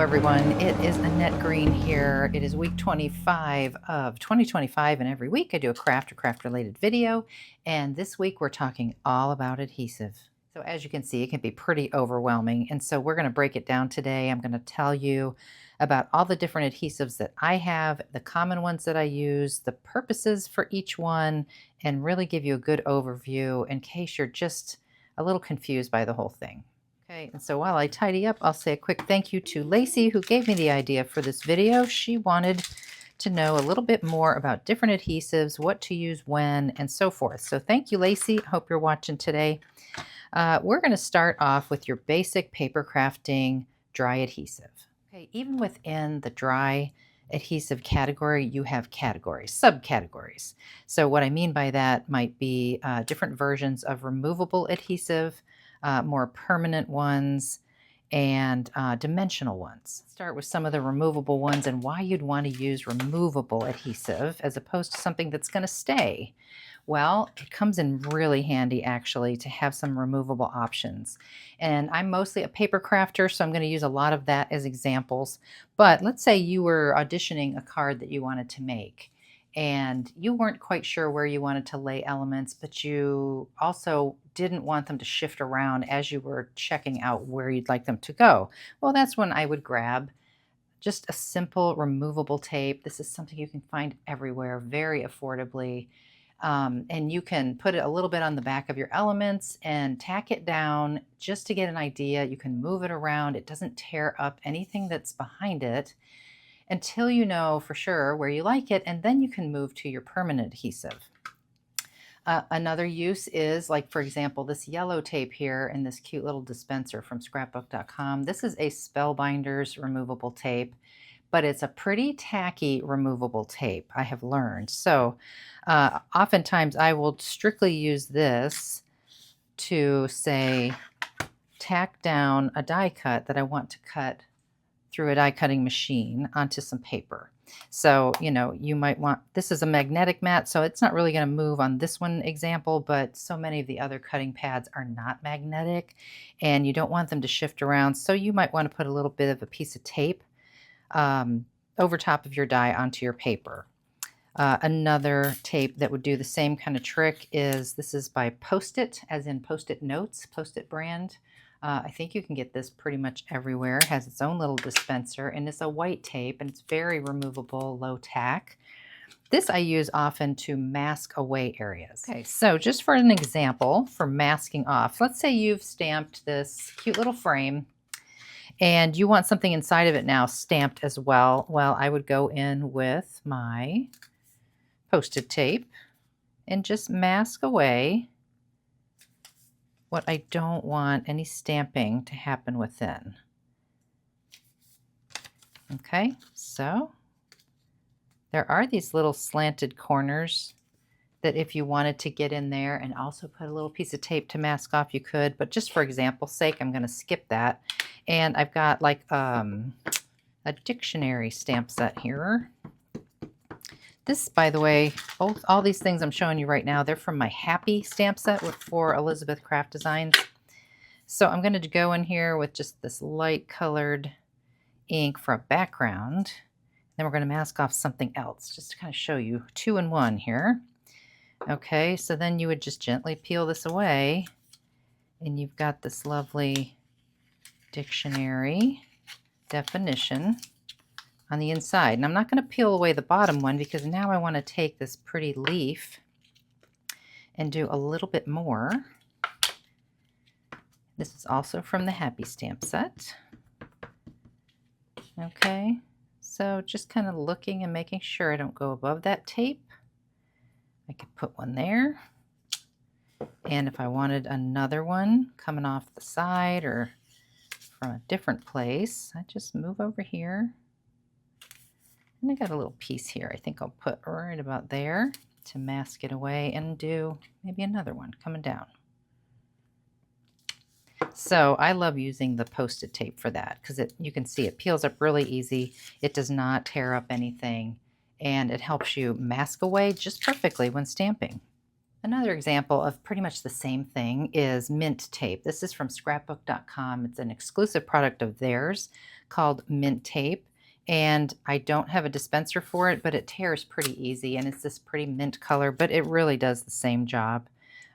everyone. It is Annette Green here. It is week 25 of 2025, and every week I do a craft or craft-related video, and this week we're talking all about adhesive. So as you can see, it can be pretty overwhelming, and so we're going to break it down today. I'm going to tell you about all the different adhesives that I have, the common ones that I use, the purposes for each one, and really give you a good overview in case you're just a little confused by the whole thing. Okay, and so while I tidy up, I'll say a quick thank you to Lacey, who gave me the idea for this video. She wanted to know a little bit more about different adhesives, what to use when, and so forth. So thank you, Lacey. I hope you're watching today. We're going to start off with your basic paper crafting dry adhesive. Okay, even within the dry adhesive category, you have categories, subcategories. So what I mean by that might be different versions of removable adhesive, more permanent ones, and dimensional ones. Start with some of the removable ones and why you'd want to use removable adhesive as opposed to something that's going to stay. Well, it comes in really handy actually to have some removable options. And I'm mostly a paper crafter, so I'm going to use a lot of that as examples. But let's say you were auditioning a card that you wanted to make, and you weren't quite sure where you wanted to lay elements, but you also didn't want them to shift around as you were checking out where you'd like them to go. Well, that's when I would grab just a simple removable tape. This is something you can find everywhere very affordably. And you can put it a little bit on the back of your elements and tack it down just to get an idea. You can move it around. It doesn't tear up anything that's behind it until you know for sure where you like it, and then you can move to your permanent adhesive. Another use is, like, for example, this yellow tape here in this cute little dispenser from scrapbook.com. This is a Spellbinders removable tape, but it's a pretty tacky removable tape, I have learned. So oftentimes I will strictly use this to, say, tack down a die cut that I want to cut through a die cutting machine onto some paper. So, you know, you might want, this is a magnetic mat, so it's not really going to move on this one example, but so many of the other cutting pads are not magnetic and you don't want them to shift around. So you might want to put a little bit of a piece of tape over top of your die onto your paper. Another tape that would do the same kind of trick is, this is by Post-it, as in Post-it Notes, Post-it brand. I think you can get this pretty much everywhere. It has its own little dispenser, and it's a white tape, and it's very removable, low tack. This I use often to mask away areas. Okay, so just for an example for masking off, let's say you've stamped this cute little frame and you want something inside of it now stamped as well. Well, I would go in with my Post-it tape and just mask away what I don't want any stamping to happen within. Okay, so there are these little slanted corners that if you wanted to get in there and also put a little piece of tape to mask off, you could, but just for example's sake, I'm going to skip that. And I've got like a dictionary stamp set here. This, by the way, all these things I'm showing you right now, they're from my Happy stamp set for Elizabeth Craft Designs. So I'm going to go in here with just this light colored ink for a background. Then we're going to mask off something else just to kind of show you 2 in 1 here. Okay, so then you would just gently peel this away and you've got this lovely dictionary definition on the inside. And I'm not going to peel away the bottom one because now I want to take this pretty leaf and do a little bit more. This is also from the Happy stamp set. Okay, so just kind of looking and making sure I don't go above that tape. I could put one there. And if I wanted another one coming off the side or from a different place, I just move over here. And I got a little piece here. I think I'll put right about there to mask it away and do maybe another one coming down. So I love using the Post-it tape for that because you can see it peels up really easy. It does not tear up anything, and it helps you mask away just perfectly when stamping. Another example of pretty much the same thing is mint tape. This is from scrapbook.com. It's an exclusive product of theirs called mint tape. And I don't have a dispenser for it, but it tears pretty easy, and it's this pretty mint color, but it really does the same job.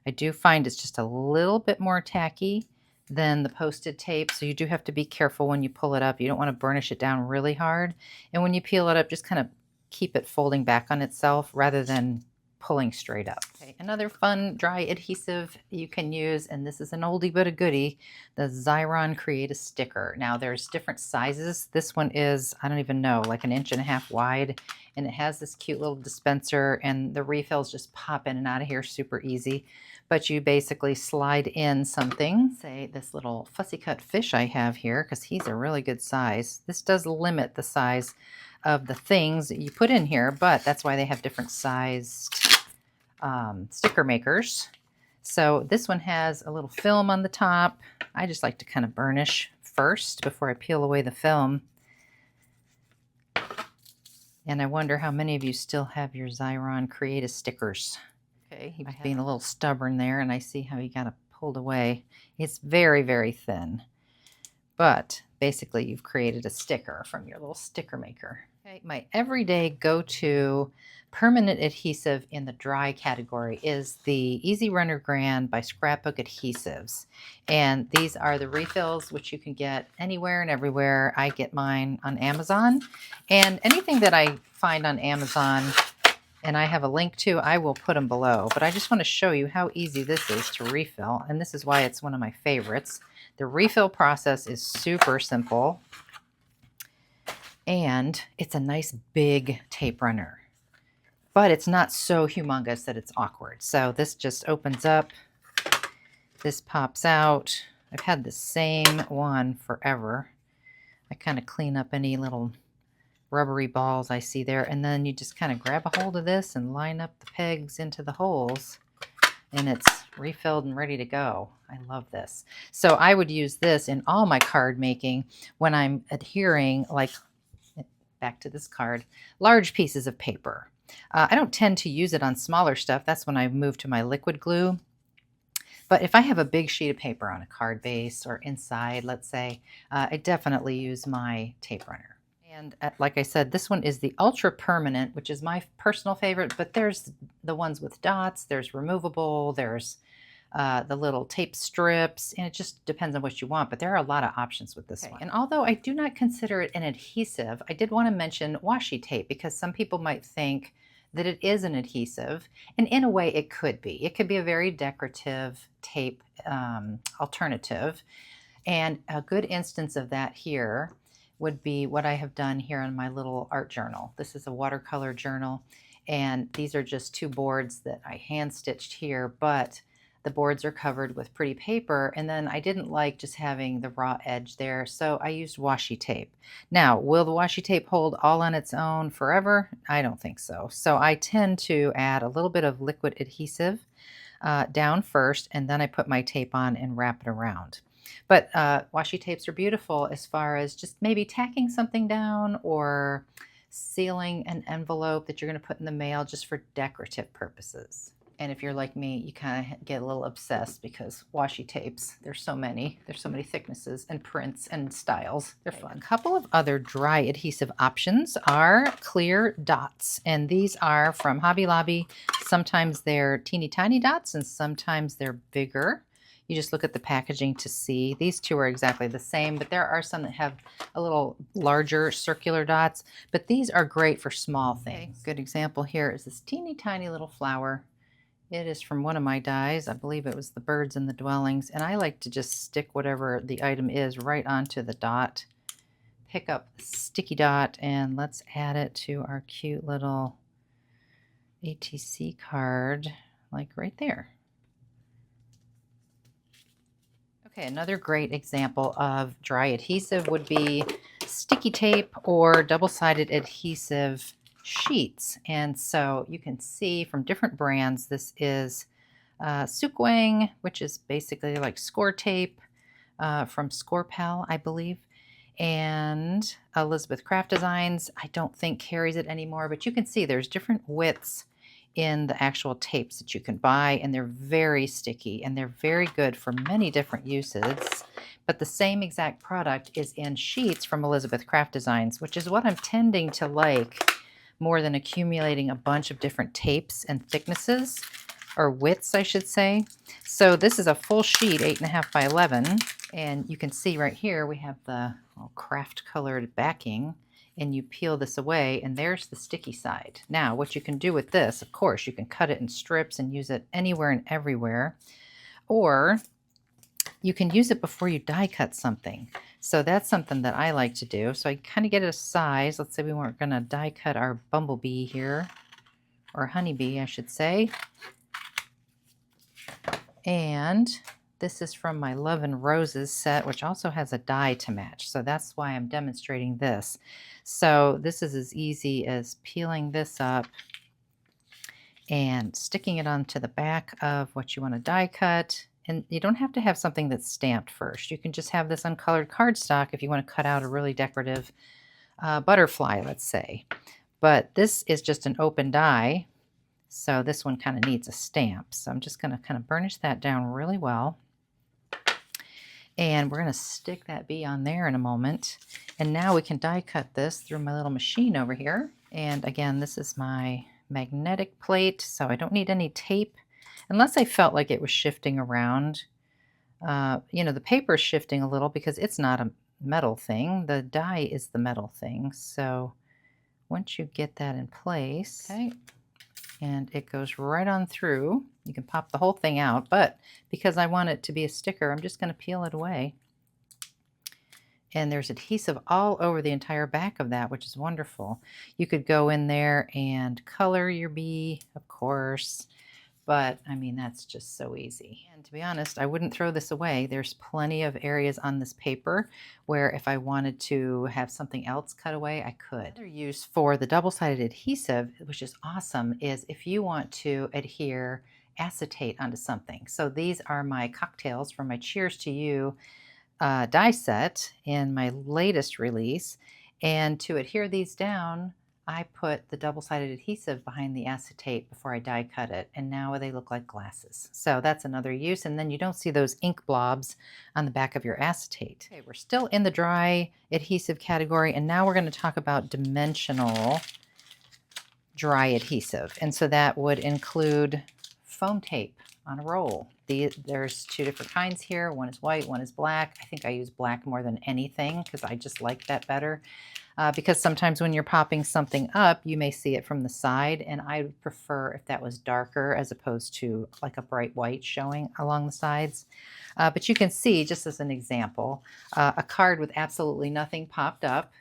I do find it's just a little bit more tacky than the posted tape, so you do have to be careful when you pull it up. You don't want to burnish it down really hard. And when you peel it up, just kind of keep it folding back on itself rather than pulling straight up. Okay, another fun dry adhesive you can use, and this is an oldie but a goodie, the Xyron Create a Sticker. Now there's different sizes. This one is, I don't even know, like 1.5 inches wide, and it has this cute little dispenser, and the refills just pop in and out of here super easy. But you basically slide in something, say this little fussy cut fish I have here, because he's a really good size. This does limit the size of the things that you put in here, but that's why they have different sized sticker makers. So this one has a little film on the top. I just like to kind of burnish first before I peel away the film. And I wonder how many of you still have your Xyron Create a stickers. Okay, he was being a little stubborn there, and I see how he got it pulled away. It's very, very thin. But basically you've created a sticker from your little sticker maker. Okay, my everyday go-to permanent adhesive in the dry category is the Easy Runner Grand by Scrapbook Adhesives. And these are the refills, which you can get anywhere and everywhere. I get mine on Amazon. And anything that I find on Amazon and I have a link to, I will put them below. But I just want to show you how easy this is to refill. And this is why it's one of my favorites. The refill process is super simple. And it's a nice big tape runner. But it's not so humongous that it's awkward. So this just opens up. This pops out. I've had the same one forever. I kind of clean up any little rubbery balls I see there. And then you just kind of grab a hold of this and line up the pegs into the holes. And it's refilled and ready to go. I love this. So I would use this in all my card making when I'm adhering, like, back to this card, large pieces of paper. I don't tend to use it on smaller stuff. That's when I move to my liquid glue. But if I have a big sheet of paper on a card base or inside, let's say, I definitely use my tape runner. And like I said, this one is the Ultra Permanent, which is my personal favorite, but there's the ones with dots, there's removable, there's the little tape strips, and it just depends on what you want, but there are a lot of options with this one. And although I do not consider it an adhesive, I did want to mention washi tape because some people might think that it is an adhesive, and in a way it could be. It could be a very decorative tape alternative, and a good instance of that here would be what I have done here in my little art journal. This is a watercolor journal, and these are just 2 boards that I hand stitched here, but the boards are covered with pretty paper, and then I didn't like just having the raw edge there, so I used washi tape. Now, will the washi tape hold all on its own forever? I don't think so. So I tend to add a little bit of liquid adhesive down first, and then I put my tape on and wrap it around. But washi tapes are beautiful as far as just maybe tacking something down or sealing an envelope that you're going to put in the mail just for decorative purposes. And if you're like me, you kind of get a little obsessed because washi tapes, there's so many thicknesses and prints and styles. They're fun. A couple of other dry adhesive options are clear dots. And these are from Hobby Lobby. Sometimes they're teeny tiny dots and sometimes they're bigger. You just look at the packaging to see. These 2 are exactly the same, but there are some that have a little larger circular dots. But these are great for small things. Okay. Good example here is this teeny tiny little flower. It is from one of my dies. I believe it was the birds and the dwellings. And I like to just stick whatever the item is right onto the dot. Pick up the sticky dot and let's add it to our cute little ATC card, like right there. Okay, another great example of dry adhesive would be sticky tape or double-sided adhesive sheets. And so you can see from different brands, this is Sukwang, which is basically like score tape from Score Pal, I believe. And Elizabeth Craft Designs, I don't think carries it anymore, but you can see there's different widths in the actual tapes that you can buy, and they're very sticky and they're very good for many different uses. But the same exact product is in sheets from Elizabeth Craft Designs, which is what I'm tending to like more than accumulating a bunch of different tapes and thicknesses, or widths, I should say. So this is a full sheet, 8.5 by 11, and you can see right here we have the craft colored backing, and you peel this away and there's the sticky side. Now what you can do with this, of course, you can cut it in strips and use it anywhere and everywhere, or you can use it before you die cut something. So that's something that I like to do. So I kind of get it a size. Let's say we weren't going to die cut our bumblebee here, or honeybee I should say. And this is from my Love and Roses set, which also has a die to match. So that's why I'm demonstrating this. So this is as easy as peeling this up and sticking it onto the back of what you want to die cut. And you don't have to have something that's stamped first. You can just have this uncolored cardstock if you want to cut out a really decorative butterfly, let's say. But this is just an open die. So this one kind of needs a stamp. So I'm just going to kind of burnish that down really well. And we're going to stick that bee on there in a moment. And now we can die cut this through my little machine over here. And again, this is my magnetic plate, so I don't need any tape unless I felt like it was shifting around. You know, the paper is shifting a little because it's not a metal thing. The die is the metal thing. So once you get that in place, okay, and it goes right on through. You can pop the whole thing out, but because I want it to be a sticker, I'm just going to peel it away. And there's adhesive all over the entire back of that, which is wonderful. You could go in there and color your bee, of course, but I mean, that's just so easy. And to be honest, I wouldn't throw this away. There's plenty of areas on this paper where if I wanted to have something else cut away, I could. Another use for the double-sided adhesive, which is awesome, is if you want to adhere acetate onto something. So these are my cocktails from my Cheers to You die set in my latest release. And to adhere these down, I put the double-sided adhesive behind the acetate before I die cut it, and now they look like glasses. So that's another use, and then you don't see those ink blobs on the back of your acetate. Okay, we're still in the dry adhesive category, and now we're going to talk about dimensional dry adhesive. And so that would include foam tape on a roll. There's two different kinds here. One is white, one is black. I think I use black more than anything because I just like that better. Because sometimes when you're popping something up, you may see it from the side, and I would prefer if that was darker as opposed to like a bright white showing along the sides. But you can see, just as an example, a card with absolutely nothing popped up,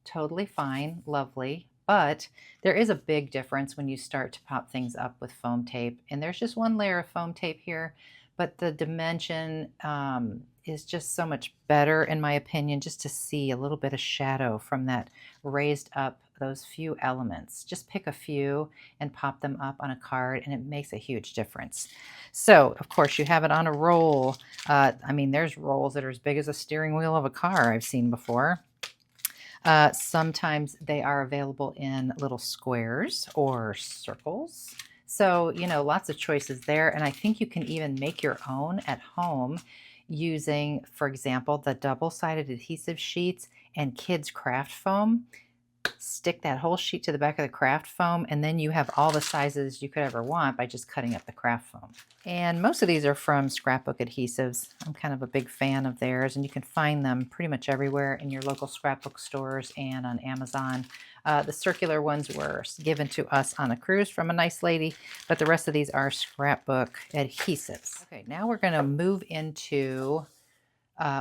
totally fine, lovely. But there is a big difference when you start to pop things up with foam tape, and there's just one layer of foam tape here, but the dimension is just so much better, in my opinion, just to see a little bit of shadow from that raised up, those few elements. Just pick a few and pop them up on a card, and it makes a huge difference. So, of course, you have it on a roll. I mean, there's rolls that are as big as a steering wheel of a car I've seen before. Sometimes they are available in little squares or circles. So, you know, lots of choices there. And I think you can even make your own at home using, for example, the double-sided adhesive sheets and kids craft foam. Stick that whole sheet to the back of the craft foam, and then you have all the sizes you could ever want by just cutting up the craft foam. And most of these are from Scrapbook Adhesives. I'm kind of a big fan of theirs, and you can find them pretty much everywhere in your local scrapbook stores and on Amazon. The circular ones were given to us on a cruise from a nice lady, but the rest of these are Scrapbook Adhesives. Okay, now we're going to move into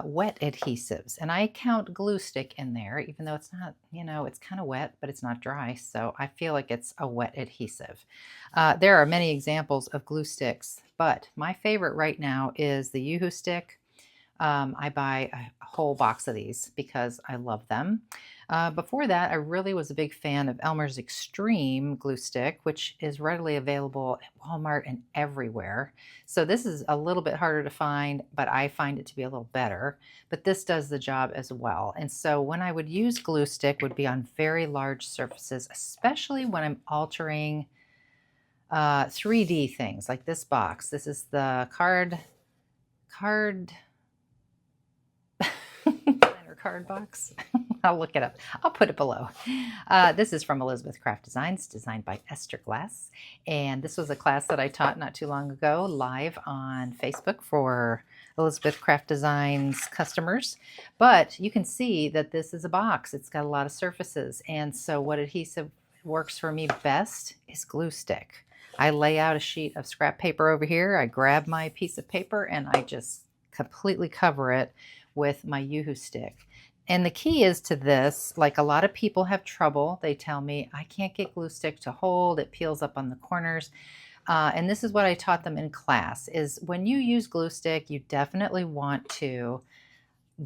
wet adhesives, and I count glue stick in there, even though it's not, you know, it's kind of wet, but it's not dry, so I feel like it's a wet adhesive. There are many examples of glue sticks, but my favorite right now is the Yoo-Hoo stick. I buy a whole box of these because I love them. Before that, I really was a big fan of Elmer's Extreme glue stick, which is readily available at Walmart and everywhere. So this is a little bit harder to find, but I find it to be a little better. But this does the job as well. And so when I would use glue stick would be on very large surfaces, especially when I'm altering 3D things like this box. This is the card or card box. I'll look it up. I'll put it below. This is from Elizabeth Craft Designs, designed by Esther Glass. And this was a class that I taught not too long ago live on Facebook for Elizabeth Craft Designs customers. But you can see that this is a box. It's got a lot of surfaces. And so what adhesive works for me best is glue stick. I lay out a sheet of scrap paper over here. I grab my piece of paper and I just completely cover it with my Yoo-hoo stick. And the key is to this, like a lot of people have trouble. They tell me, I can't get glue stick to hold. It peels up on the corners. And this is what I taught them in class, is when you use glue stick, you definitely want to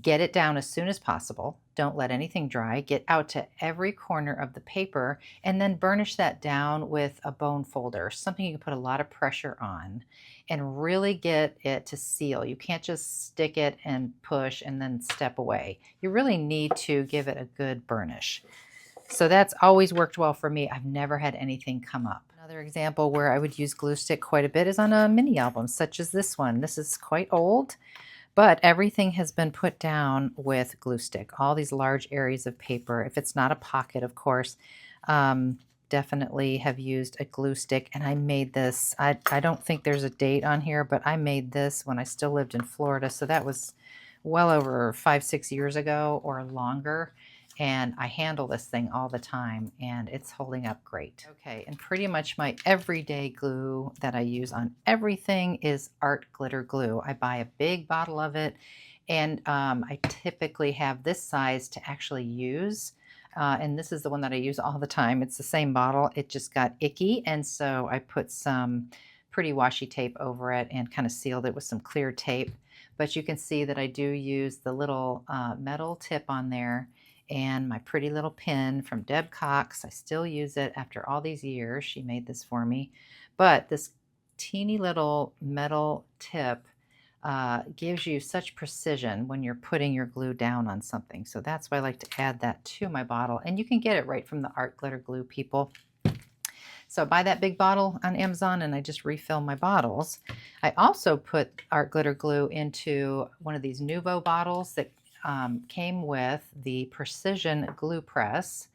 get it down as soon as possible. Don't let anything dry. Get out to every corner of the paper and then burnish that down with a bone folder, something you can put a lot of pressure on and really get it to seal. You can't just stick it and push and then step away. You really need to give it a good burnish. So that's always worked well for me. I've never had anything come up. Another example where I would use glue stick quite a bit is on a mini album, such as this one. This is quite old, but everything has been put down with glue stick, all these large areas of paper. If it's not a pocket, of course, definitely have used a glue stick. And I made this, I don't think there's a date on here, but I made this when I still lived in Florida. So that was well over 5-6 years ago or longer. And I handle this thing all the time and it's holding up great. Okay, and pretty much my everyday glue that I use on everything is art glitter glue. I buy a big bottle of it and I typically have this size to actually use. And this is the one that I use all the time. It's the same bottle. It just got icky. And so I put some pretty washi tape over it and kind of sealed it with some clear tape. But you can see that I do use the little metal tip on there and my pretty little pin from Deb Cox. I still use it after all these years. She made this for me. But this teeny little metal tip gives you such precision when you're putting your glue down on something. So that's why I like to add that to my bottle. And you can get it right from the Art Glitter Glue people. So I buy that big bottle on Amazon and I just refill my bottles. I also put Art Glitter Glue into one of these Nuvo bottles that came with the Precision Glue Press,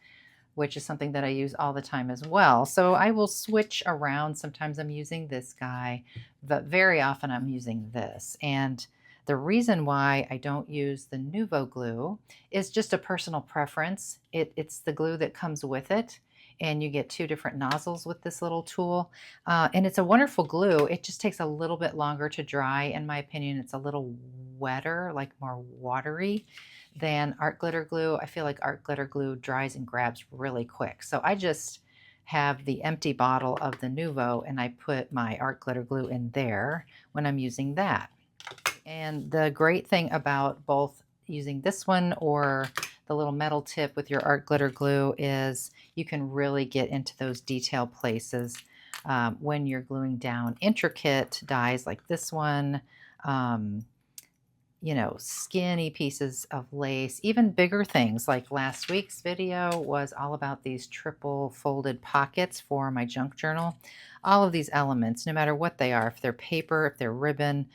which is something that I use all the time as well. So I will switch around. Sometimes I'm using this guy, but very often I'm using this. And the reason why I don't use the Nuvo glue is just a personal preference. It's the glue that comes with it. And you get 2 different nozzles with this little tool. And it's a wonderful glue. It just takes a little bit longer to dry. In my opinion, it's a little wetter, like more watery than Art Glitter Glue. I feel like Art Glitter Glue dries and grabs really quick. So I just have the empty bottle of the Nuvo and I put my Art Glitter Glue in there when I'm using that. And the great thing about both using this one or the little metal tip with your Art Glitter Glue is you can really get into those detail places when you're gluing down intricate dies like this one, you know, skinny pieces of lace, even bigger things like last week's video was all about these triple folded pockets for my junk journal. All of these elements, no matter what they are, if they're paper, if they're ribbon,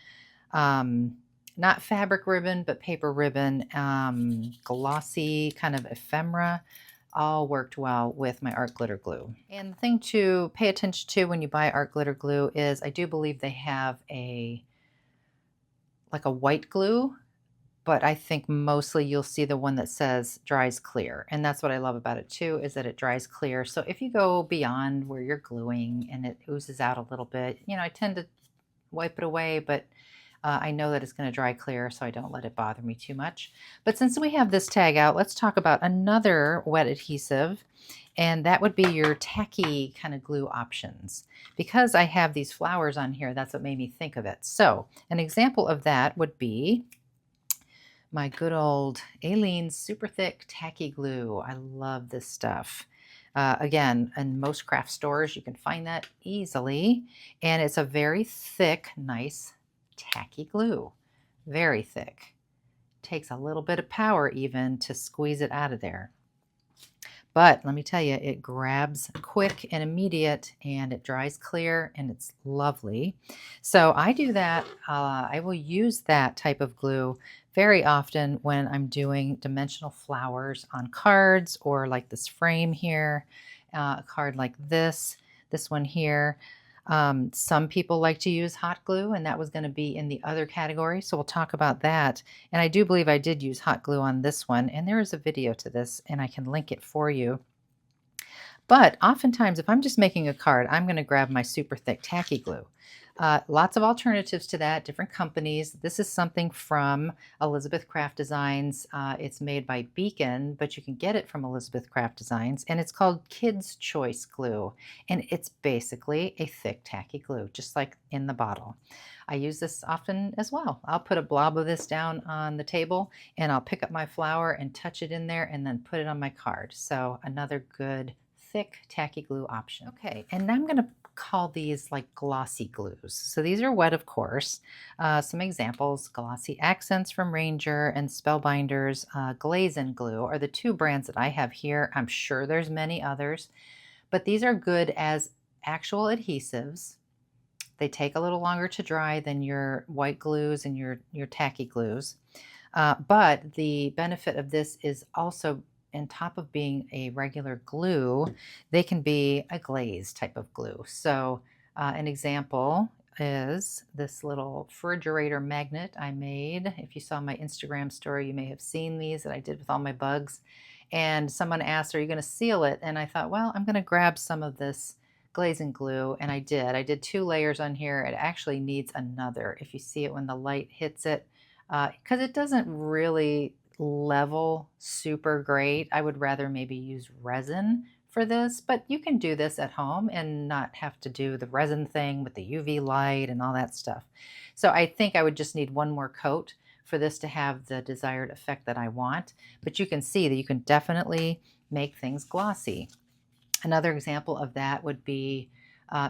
not fabric ribbon, but paper ribbon, glossy kind of ephemera, all worked well with my Art Glitter Glue. And the thing to pay attention to when you buy Art Glitter Glue is I do believe they have like a white glue, but I think mostly you'll see the one that says dries clear. And that's what I love about it too, is that it dries clear. So if you go beyond where you're gluing and it oozes out a little bit, you know, I tend to wipe it away, but I know that it's going to dry clear, so I don't let it bother me too much. But since we have this tag out, let's talk about another wet adhesive, and that would be your tacky kind of glue options. Because I have these flowers on here, that's what made me think of it. So an example of that would be my good old Aleene's super thick tacky glue. I love this stuff. Again, in most craft stores, you can find that easily, and it's a very thick, nice tacky glue, very thick. Takes a little bit of power even to squeeze it out of there. But let me tell you, it grabs quick and immediate, and it dries clear, and it's lovely. So I do that. I will use that type of glue very often when I'm doing dimensional flowers on cards, or like this frame here, a card like this one here. Some people like to use hot glue, and that was going to be in the other category. So we'll talk about that. And I do believe I did use hot glue on this one, and there is a video to this, and I can link it for you. But oftentimes, if I'm just making a card, I'm going to grab my super thick tacky glue. Lots of alternatives to that, different companies. This is something from Elizabeth Craft Designs. It's made by Beacon, but you can get it from Elizabeth Craft Designs, and it's called Kids Choice Glue. And it's basically a thick tacky glue, just like in the bottle. I use this often as well. I'll put a blob of this down on the table, and I'll pick up my flower and touch it in there and then put it on my card. So another good thick tacky glue option. Okay, and now I'm going to call these like glossy glues. So these are wet, of course. Some examples: Glossy Accents from Ranger and Spellbinders glazing glue are the two brands that I have here. I'm sure there's many others, but these are good as actual adhesives. They take a little longer to dry than your white glues and your tacky glues. But the benefit of this is also, on top of being a regular glue, they can be a glaze type of glue. So an example is this little refrigerator magnet I made. If you saw my Instagram story, you may have seen these that I did with all my bugs. And someone asked, are you going to seal it? And I thought, well, I'm going to grab some of this glazing glue, and I did. I did 2 layers on here. It actually needs another. If you see it when the light hits it, because it doesn't really level super great. I would rather maybe use resin for this, but you can do this at home and not have to do the resin thing with the UV light and all that stuff. So I think I would just need one more coat for this to have the desired effect that I want, but you can see that you can definitely make things glossy. Another example of that would be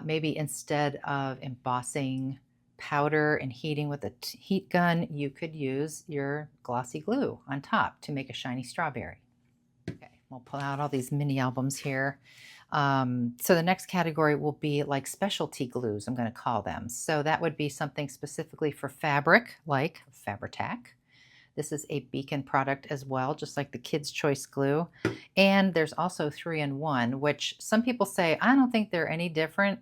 maybe instead of embossing powder and heating with a heat gun, you could use your glossy glue on top to make a shiny strawberry. Okay, we'll pull out all these mini albums here. So the next category will be like specialty glues, I'm going to call them. So that would be something specifically for fabric, like Fabri-Tac. This is a Beacon product as well, just like the Kids Choice Glue. And there's also 3-in-1, which some people say, I don't think they're any different.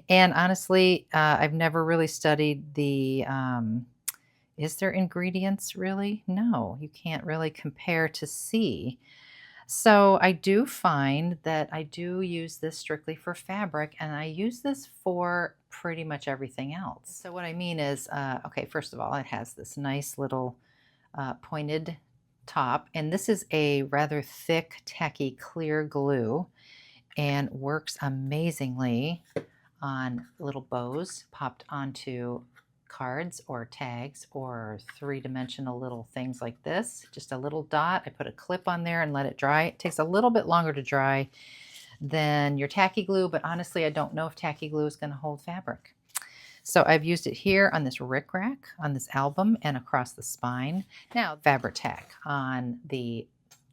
And honestly, I've never really studied the, is there ingredients really? No, you can't really compare to see. So I do find that I do use this strictly for fabric, and I use this for pretty much everything else. So what I mean is, okay, first of all, it has this nice little pointed top, and this is a rather thick, tacky, clear glue, and works amazingly on little bows popped onto cards or tags or 3-dimensional little things like this. Just a little dot. I put a clip on there and let it dry. It takes a little bit longer to dry than your tacky glue, but honestly, I don't know if tacky glue is going to hold fabric. So I've used it here on this rickrack, on this album, and across the spine. Now, Fabri-Tac on the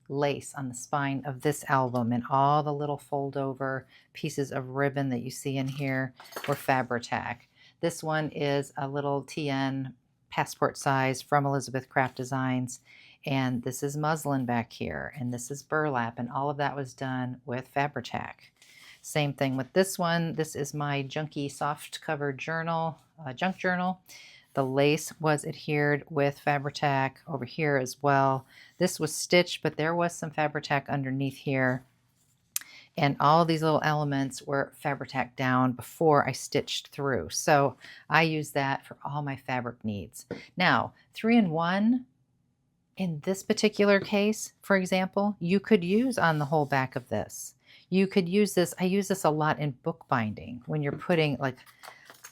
lace on the spine of this album, and all the little fold over pieces of ribbon that you see in here were Fabri-Tac. This one is a little TN passport size from Elizabeth Craft Designs, and this is muslin back here, and this is burlap, and all of that was done with Fabri-Tac. Same thing with this one. This is my junky soft cover journal, junk journal. The lace was adhered with Fabri-Tac over here as well. This was stitched, but there was some Fabri-Tac underneath here. And all these little elements were Fabri-Tac down before I stitched through. So I use that for all my fabric needs. Now, 3-in-1, in this particular case, for example, you could use on the whole back of this. You could use this, I use this a lot in bookbinding when you're putting like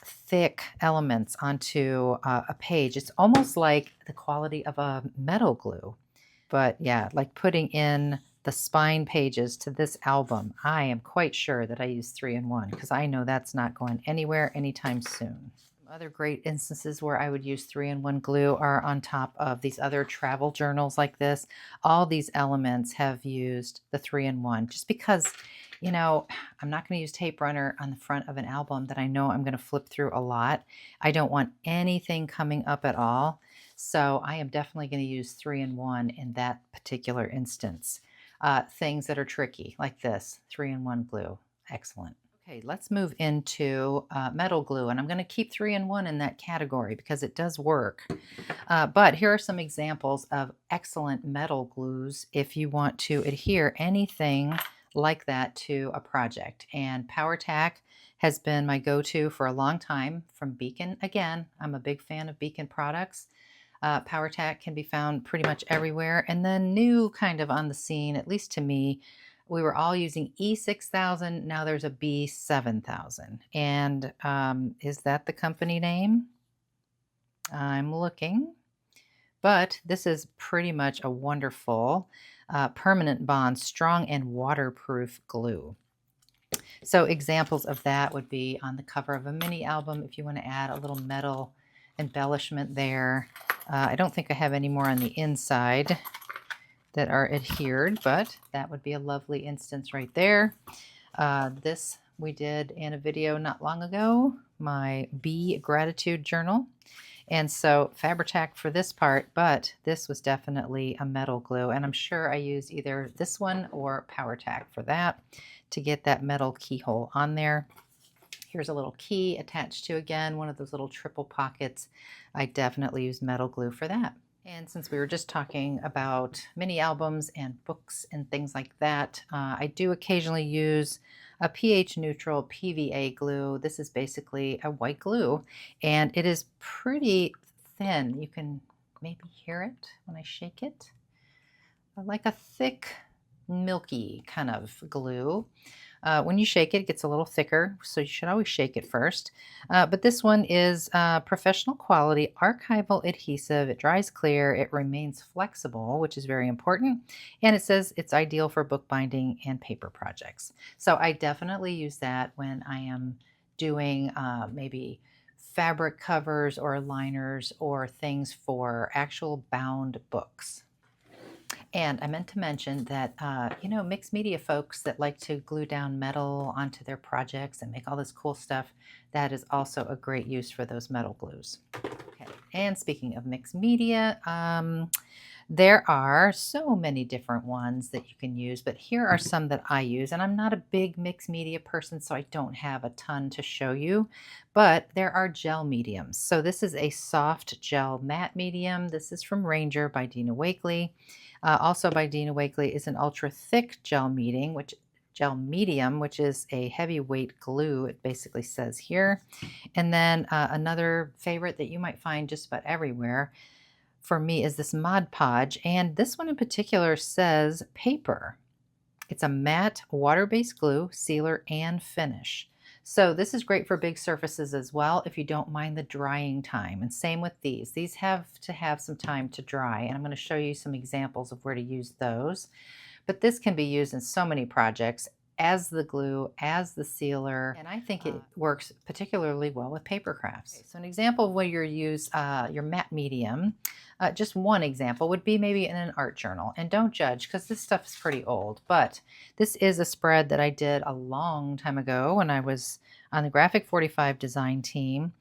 thick elements onto a page. It's almost like the quality of a metal glue. But yeah, like putting in the spine pages to this album, I am quite sure that I use 3-in-1 because I know that's not going anywhere anytime soon. Other great instances where I would use 3-in-1 glue are on top of these other travel journals like this. All these elements have used the 3-in-1 just because, you know, I'm not going to use tape runner on the front of an album that I know I'm going to flip through a lot. I don't want anything coming up at all. So I am definitely going to use 3-in-1 in that particular instance. Things that are tricky like this, 3-in-1 glue. Excellent. Okay, let's move into metal glue, and I'm going to keep 3-in-1 in that category because it does work. But here are some examples of excellent metal glues if you want to adhere anything like that to a project. And PowerTack has been my go-to for a long time from Beacon. Again, I'm a big fan of Beacon products. PowerTack can be found pretty much everywhere. And then new kind of on the scene, at least to me, we were all using E6000. Now there's a B7000. And is that the company name? I'm looking. But this is pretty much a wonderful permanent bond, strong and waterproof glue. So examples of that would be on the cover of a mini album if you want to add a little metal embellishment there. I don't think I have any more on the inside that are adhered, but that would be a lovely instance right there. This we did in a video not long ago, my Bee Gratitude Journal. And so Fabri-Tac for this part, but this was definitely a metal glue. And I'm sure I used either this one or PowerTac for that to get that metal keyhole on there. Here's a little key attached to, again, one of those little triple pockets. I definitely use metal glue for that. And since we were just talking about mini albums and books and things like that, I do occasionally use a pH neutral PVA glue. This is basically a white glue, and it is pretty thin. You can maybe hear it when I shake it. Like a thick, milky kind of glue. When you shake it, it gets a little thicker, so you should always shake it first. But this one is professional quality archival adhesive. It dries clear, it remains flexible, which is very important, and it says it's ideal for bookbinding and paper projects. So I definitely use that when I am doing maybe fabric covers or liners or things for actual bound books. And I meant to mention that, you know, mixed media folks that like to glue down metal onto their projects and make all this cool stuff, that is also a great use for those metal glues. Okay, and speaking of mixed media, there are so many different ones that you can use, but here are some that I use. And I'm not a big mixed media person, so I don't have a ton to show you, but there are gel mediums. So this is a soft gel matte medium. This is from Ranger by Dina Wakley. Also by Dina Wakley is an ultra thick gel medium, which is a heavyweight glue, it basically says here. And then another favorite that you might find just about everywhere for me is this Mod Podge, and this one in particular says paper. It's a matte water-based glue, sealer, and finish. So this is great for big surfaces as well if you don't mind the drying time. And same with these. These have to have some time to dry, and I'm going to show you some examples of where to use those. But this can be used in so many projects as the glue, as the sealer, and I think it works particularly well with paper crafts. Okay, so an example of where you use your matte medium, just one example would be maybe in an art journal. And don't judge because this stuff is pretty old, but this is a spread that I did a long time ago when I was on the Graphic 45 design team,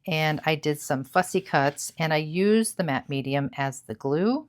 and I did some fussy cuts, and I used the matte medium as the glue.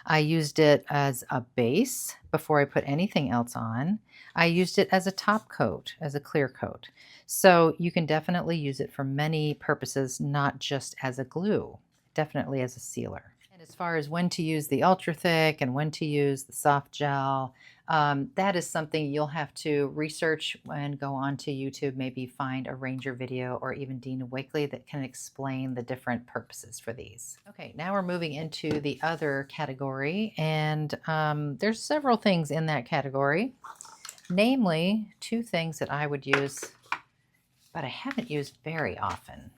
I used it as a base before I put anything else on. I used it as a top coat, as a clear coat. So you can definitely use it for many purposes, not just as a glue, definitely as a sealer. And as far as when to use the ultra thick and when to use the soft gel, that is something you'll have to research and go on to YouTube, maybe find a Ranger video or even Dina Wakley that can explain the different purposes for these. Okay, now we're moving into the other category, and there's several things in that category, namely two things that I would use, but I haven't used very often.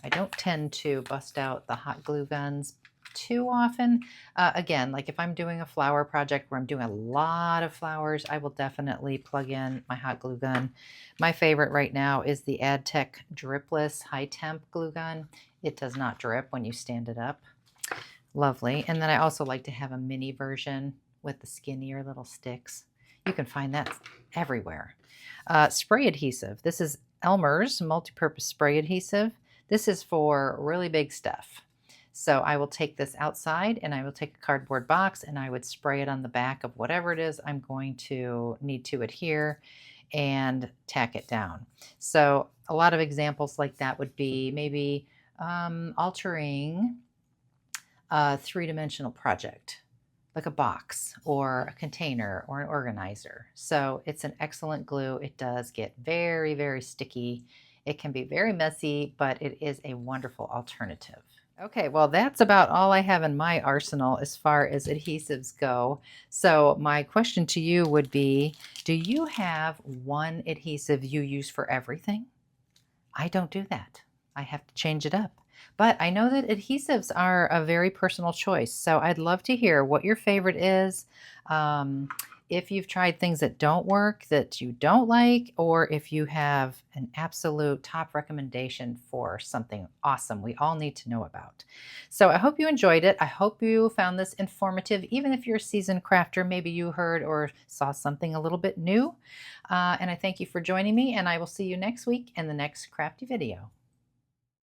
I don't tend to bust out the hot glue guns too often. Again, like if I'm doing a flower project where I'm doing a lot of flowers, I will definitely plug in my hot glue gun. My favorite right now is the AdTech dripless high temp glue gun. It does not drip when you stand it up. Lovely. And then I also like to have a mini version with the skinnier little sticks. You can find that everywhere. Spray adhesive. This is Elmer's multi-purpose spray adhesive. This is for really big stuff. So I will take this outside and I will take a cardboard box and I would spray it on the back of whatever it is I'm going to need to adhere and tack it down. So a lot of examples like that would be maybe altering a three-dimensional project, like a box or a container or an organizer. So it's an excellent glue. It does get very, very sticky. It can be very messy, but it is a wonderful alternative. Okay, well, that's about all I have in my arsenal as far as adhesives go. So my question to you would be, do you have one adhesive you use for everything? I don't do that. I have to change it up. But I know that adhesives are a very personal choice. So I'd love to hear what your favorite is. If you've tried things that don't work, that you don't like, or if you have an absolute top recommendation for something awesome we all need to know about. So I hope you enjoyed it. I hope you found this informative. Even if you're a seasoned crafter, maybe you heard or saw something a little bit new. And I thank you for joining me, and I will see you next week in the next crafty video.